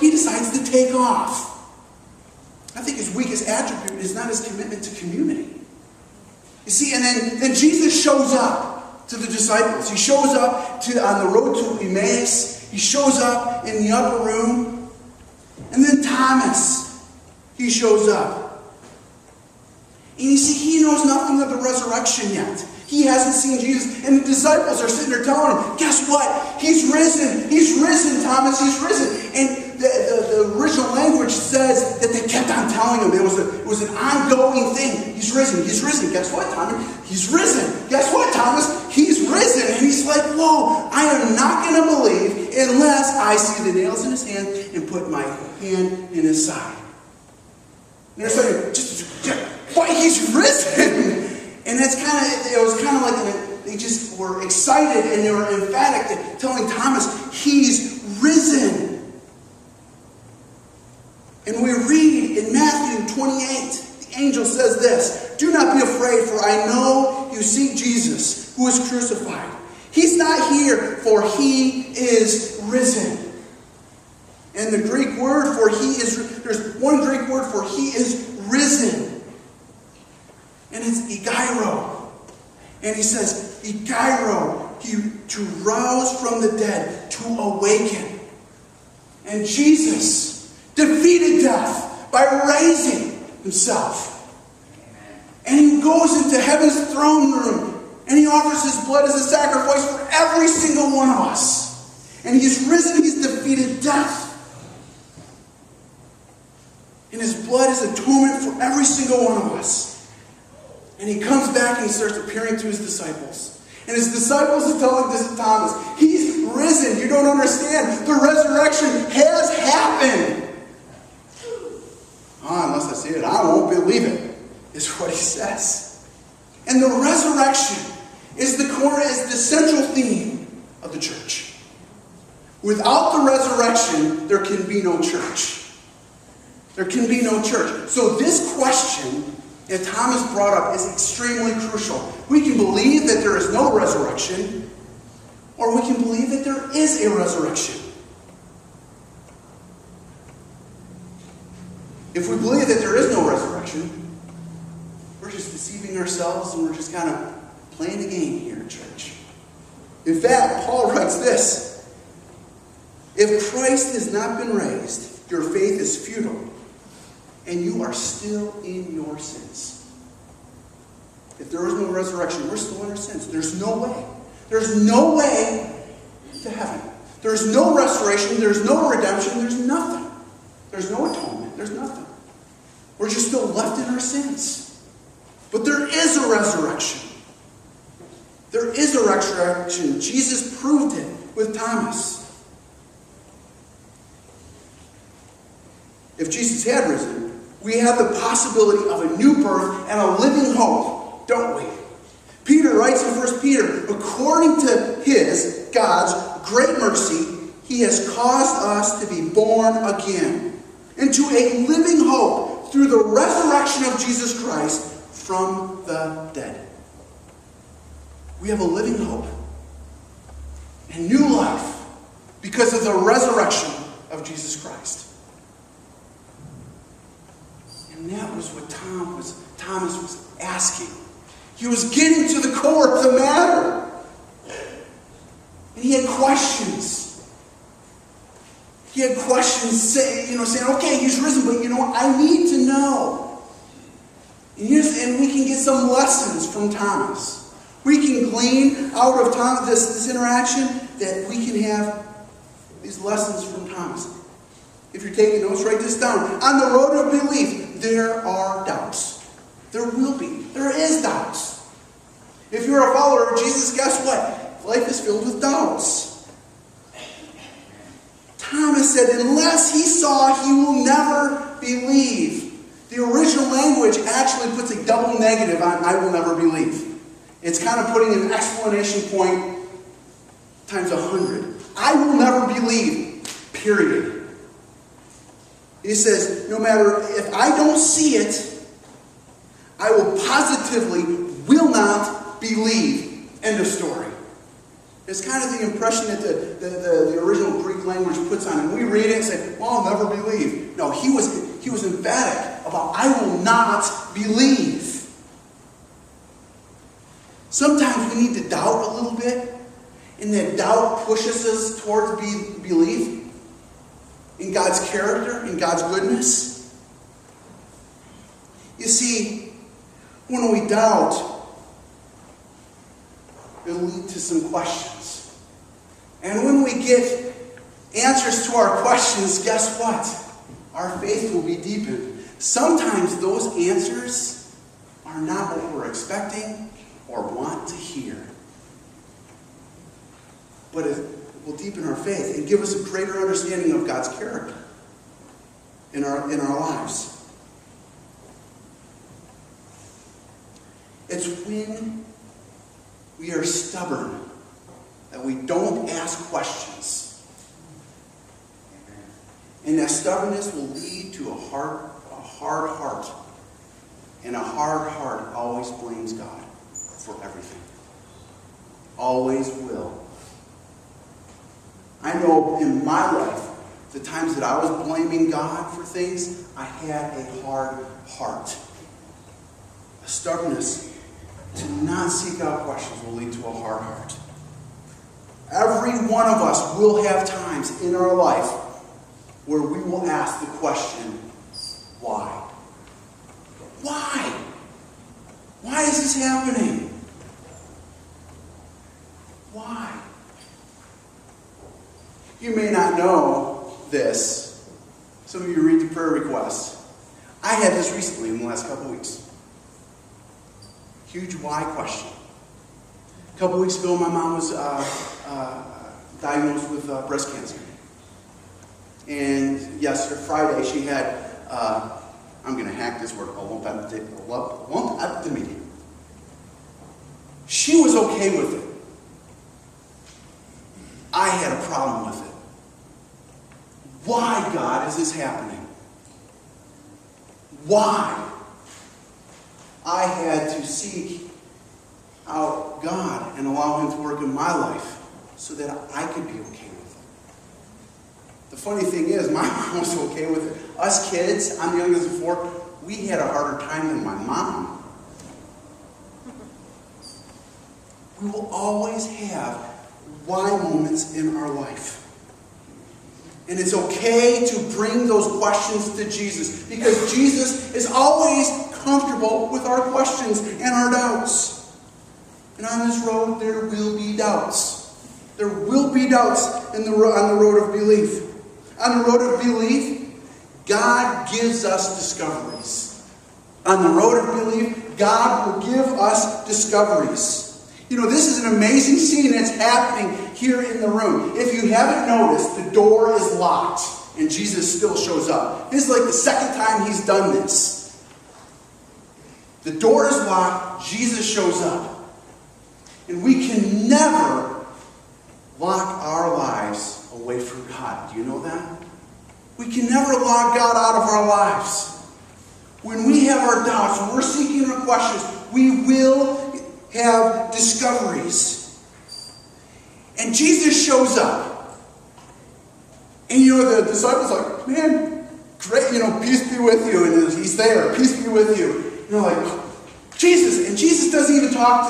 he decides to take off. I think his weakest attribute is not his commitment to community. You see, and then Jesus shows up to the disciples. He shows up on the road to Emmaus. He shows up in the upper room. And then Thomas, he shows up. And you see, he knows nothing of the resurrection yet. He hasn't seen Jesus. And the disciples are sitting there telling him, guess what? He's risen. He's risen, Thomas. He's risen. And the original language says that they kept on telling him. It was an ongoing thing. He's risen. He's risen. Guess what, Thomas? He's risen. Guess what, Thomas? He's risen. And he's like, whoa, I am not going to believe unless I see the nails in his hand and put my hand in his side. And they're saying, what? He's risen. And it was kind of like they just were excited and they were emphatic, telling Thomas, he's risen. And we read in Matthew 28, the angel says this, do not be afraid, for I know you seek Jesus, who is crucified. He's not here, for he is risen. And the Greek word for there's one Greek word for he is risen. And it's egeiro. And he says, egeiro, to rouse from the dead, to awaken. And Jesus defeated death by raising himself. And he goes into heaven's throne room. And he offers his blood as a sacrifice for every single one of us. And he's risen, he's defeated death. And his blood is atonement for every single one of us. And he comes back and he starts appearing to his disciples. And his disciples are telling this to Thomas, he's risen. You don't understand. The resurrection has happened. Unless I see it, I won't believe it, is what he says. And the resurrection is the central theme of the church. Without the resurrection, there can be no church. There can be no church. So this question that Thomas brought up is extremely crucial. We can believe that there is no resurrection, or we can believe that there is a resurrection. If we believe that there is no resurrection, we're just deceiving ourselves and we're just kind of playing the game here in church. In fact, Paul writes this, if Christ has not been raised, your faith is futile, and you are still in your sins. If there is no resurrection, we're still in our sins. There's no way. There's no way to heaven. There's no restoration. There's no redemption. There's nothing. There's no atonement. There's nothing. We're just still left in our sins. But there is a resurrection. There is a resurrection. Jesus proved it with Thomas. If Jesus had risen, we have the possibility of a new birth and a living hope, don't we? Peter writes in 1 Peter, according to God's great mercy, he has caused us to be born again into a living hope through the resurrection of Jesus Christ from the dead. We have a living hope and new life because of the resurrection of Jesus Christ. And that was what Thomas was asking. He was getting to the core of the matter. And he had questions. He had questions saying, okay, he's risen, but I need to know. And we can get some lessons from Thomas. We can glean out of this interaction that we can have these lessons from Thomas. If you're taking notes, write this down. On the road of belief, there are doubts. There will be. There is doubts. If you're a follower of Jesus, guess what? Life is filled with doubts. Thomas said, unless he saw, he will never believe. The original language actually puts a double negative on I will never believe. It's kind of putting an exclamation point times 100. I will never believe, period. He says, no matter if I don't see it, I will positively will not believe. End of story. It's kind of the impression that the original Greek language puts on it. We read it and say, well, I'll never believe. No, he was emphatic about, I will not believe. Sometimes we need to doubt a little bit, and that doubt pushes us towards belief in God's character, in God's goodness. You see, when we doubt, it'll lead to some questions. And when we get answers to our questions, guess what? Our faith will be deepened. Sometimes those answers are not what we're expecting or want to hear. But it will deepen our faith and give us a greater understanding of God's character in our lives. It's when we are stubborn that we don't ask questions. And that stubbornness will lead to a hard heart. And a hard heart always blames God for everything. Always will. I know in my life, the times that I was blaming God for things, I had a hard heart. A stubbornness to not seek out questions will lead to a hard heart. Every one of us will have times in our life where we will ask the question, why? Why? Why is this happening? Why? You may not know this. Some of you read the prayer requests. I had this recently in the last couple weeks. Huge why question. A couple weeks ago, my mom was diagnosed with breast cancer. And yesterday, Friday, she had, I'm going to hack this word, a lumpectomy. She was okay with it. I had a problem with it. Why, God, is this happening? Why? I had to seek out God and allow Him to work in my life so that I could be okay with it. The funny thing is, my mom was okay with it. Us kids, I'm the youngest of four, we had a harder time than my mom. We will always have why moments in our life. And it's okay to bring those questions to Jesus, because Jesus is always comfortable with our questions and our doubts. And on this road, there will be doubts. There will be doubts on the road of belief. On the road of belief, God gives us discoveries. On the road of belief, God will give us discoveries. You know, this is an amazing scene that's happening here in the room. If you haven't noticed, the door is locked, and Jesus still shows up. This is like the second time He's done this. The door is locked, Jesus shows up. And we can never lock our lives away from God. Do you know that? We can never lock God out of our lives. When we have our doubts, when we're seeking our questions, we will have discoveries. And Jesus shows up. And you know, the disciples are like, man, great, peace be with you. And He's there, peace be with you. And they're like, Jesus. And Jesus doesn't even talk to